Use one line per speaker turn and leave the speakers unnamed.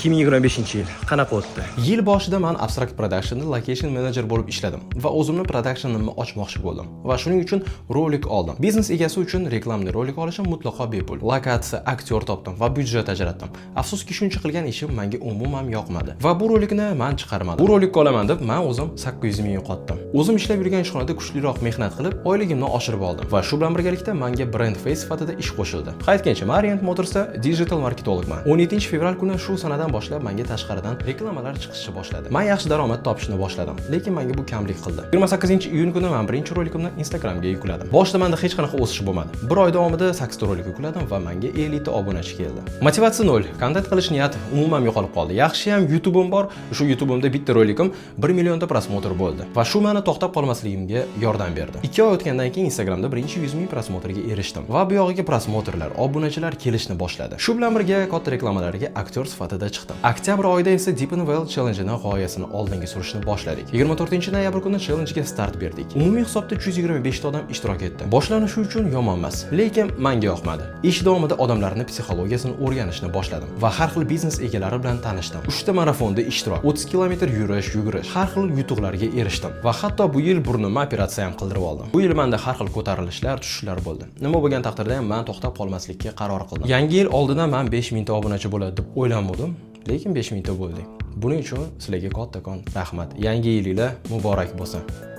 2025-yil qanaqa o'tdi?
Yil boshida men Abstract Production'da location manager bo'lib ishladim va o'zimni productionimni ochmoqchi bo'ldim va shuning uchun rolik oldim. Biznes egasi uchun reklamli rolik olishim mutlaqo bepul. Lokatsiya, aktyor topdim va byudjet ajratdim. Afsuski shuncha qilgan ishim menga umuman yoqmadi va bu rolikni men chiqarmadim. Bu rolikka olaman deb men o'zim 800 ming yo'qotdim. O'zim ishlab yurgan ishxonada kuchliroq mehnat qilib, oyligimni oshirib oldim va shu bilan birgalikda menga brand face sifatida ish qo'shildi. Qaytgancha men Orient Motorsda digital marketologman. 17-fevral kuni shu sanadan boshlab menga tashqaridan reklamalar chiqishni boshladi. Men yaxshi daromad topishni boshladim, lekin menga bu kamlik qildi. 28-iyun kuni men birinchi rolikimni Instagramga yukladim. Boshida menda hech qanaqa o'sish bo'lmadi. Bir oy davomida 8 ta rolik yukladim va menga 50 ta obunachi keldi. Motivatsiya 0, kontent qilish niyat umuman yo'qolib qoldi. Yaxshi ham YouTube'im bor. Shu YouTube'imda bitta rolikim 1 millionta prosmotr bo'ldi va shu meni to'xtab qolmasligimga yordam berdi. 2 oy o'tgandan keyin Instagramda birinchi 100 ming prosmotrga erishdim va bu yog'iga prosmotrlar, obunachilar kelishni boshladi. Shu bilan birga katta reklamalarga aktyor sifatida chiqdim. Oktyabr oyida esa Deep and Well Challenge'ning g'oyasini oldinga surishni boshladik. 24-noyabr kuni challenge-ga start berdik. Umumiy hisobda 325 ta odam ishtirok etdi. Boshlanishi uchun yomon emas, lekin menga yoqmadi. Ish davomida odamlarning psixologiyasini o'rganishni boshladim va har xil biznes egalari bilan tanishdim. 3 ta marafonda ishtirok, 30 kilometr yurish, har xil yutuqlarga erishdim va hatto bu yil burnimni operatsiya ham qildirib oldim. Bu yil menda har xil ko'tarilishlar, tushishlar bo'ldi. Nima bo'lgan taqdirda ham men to'xtab qolmaslikka qaror qildim. Yangi yil oldidan men 5000 ta obunachi bo'ladi deb o'ylanmadim, lekin 5000 ta bo'ldik. Buning uchun sizlarga kattakon rahmat. Yangi yilingiz muborak bo'lsin.